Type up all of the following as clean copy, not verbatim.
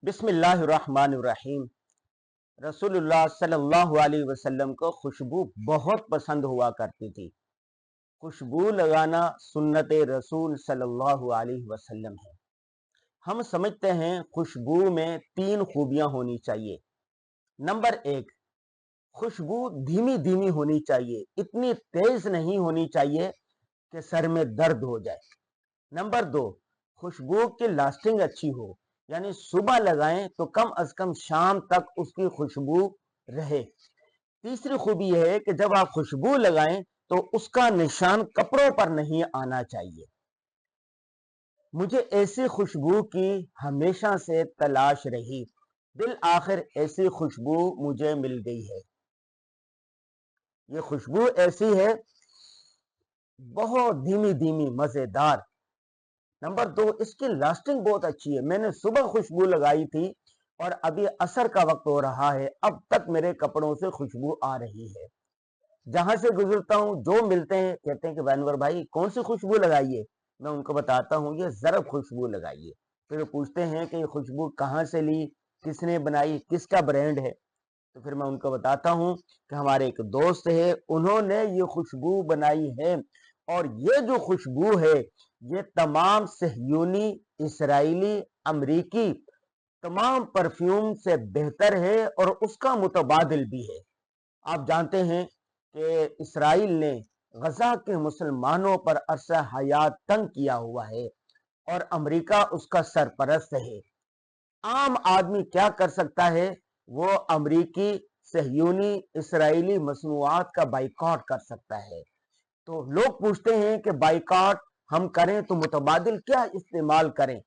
बिस्म इल्लाहिर रहमानिर रहीम। रसूलुल्लाह सल्लल्लाहु अलैहि वसल्लम को खुशबू बहुत पसंद हुआ करती थी। खुशबू लगाना सुन्नत रसूल सल्लल्लाहु अलैहि वसल्लम है। हम समझते हैं खुशबू में तीन खूबियां होनी चाहिए। नंबर एक, खुशबू धीमी धीमी होनी चाहिए, इतनी तेज नहीं होनी चाहिए कि सर में दर्द हो जाए। नंबर दो, खुशबू की लास्टिंग अच्छी हो, यानी सुबह लगाएं तो कम अज कम शाम तक उसकी खुशबू रहे। तीसरी खूबी यह है कि जब आप खुशबू लगाएं तो उसका निशान कपड़ों पर नहीं आना चाहिए। मुझे ऐसी खुशबू की हमेशा से तलाश रही, दिल आखिर ऐसी खुशबू मुझे मिल गई है। ये खुशबू ऐसी है, बहुत धीमी धीमी मजेदार। नंबर दो, इसकी लास्टिंग बहुत अच्छी है। मैंने सुबह खुशबू लगाई थी और अभी असर का वक्त हो रहा है, अब तक मेरे कपड़ों से खुशबू आ रही है। जहां से गुजरता हूं, जो मिलते हैं कहते हैं कि वैनवर भाई कौन सी खुशबू लगाइए। मैं उनको बताता हूं ये ज़रब खुशबू लगाइए। फिर वो पूछते हैं कि ये खुशबू कहाँ से ली, किसने बनाई, किसका ब्रांड है। तो फिर मैं उनको बताता हूं कि हमारे एक दोस्त है, उन्होंने ये खुशबू बनाई है। और ये जो खुशबू है ये तमाम सहयूनी, इसराइली, अमरीकी तमाम परफ्यूम से बेहतर है और उसका मुतबादिल भी है। आप जानते हैं कि इसराइल ने गजा के मुसलमानों पर अरसा हयात तंग किया हुआ है और अमरीका उसका सरपरस्त है। आम आदमी क्या कर सकता है, वो अमरीकी, सहयूनी, इसराइली मसनूआत का बाइकआउट कर सकता है। तो लोग पूछते हैं कि बाइकआउट हम करें तो मुतबादिल क्या इस्तेमाल करें।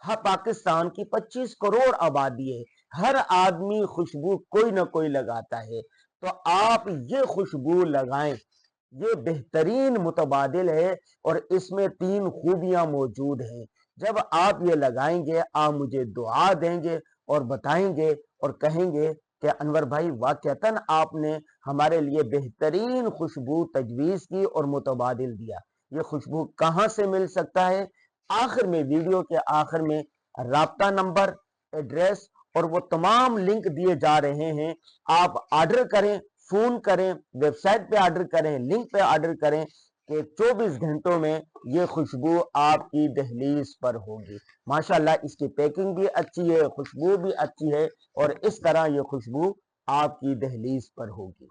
हाँ, पाकिस्तान की 25 करोड़ आबादी है, हर आदमी खुशबू कोई ना कोई लगाता है। तो आप ये खुशबू लगाएं, ये बेहतरीन मुतबादिल है और इसमें तीन खूबियां मौजूद हैं। जब आप ये लगाएंगे आप मुझे दुआ देंगे और बताएंगे और कहेंगे कि अनवर भाई वाकईतन आपने हमारे लिए बेहतरीन खुशबू तजवीज़ की और मुतबादिल दिया। ये खुशबू कहाँ से मिल सकता है, आखिर में, वीडियो के आखिर में राब्ता नंबर, एड्रेस और वो तमाम लिंक दिए जा रहे हैं। आप ऑर्डर करें, फोन करें, वेबसाइट पे ऑर्डर करें, लिंक पे ऑर्डर करें कि 24 घंटों में ये खुशबू आपकी दहलीज पर होगी। माशाल्लाह, इसकी पैकिंग भी अच्छी है, खुशबू भी अच्छी है और इस तरह ये खुशबू आपकी दहलीज पर होगी।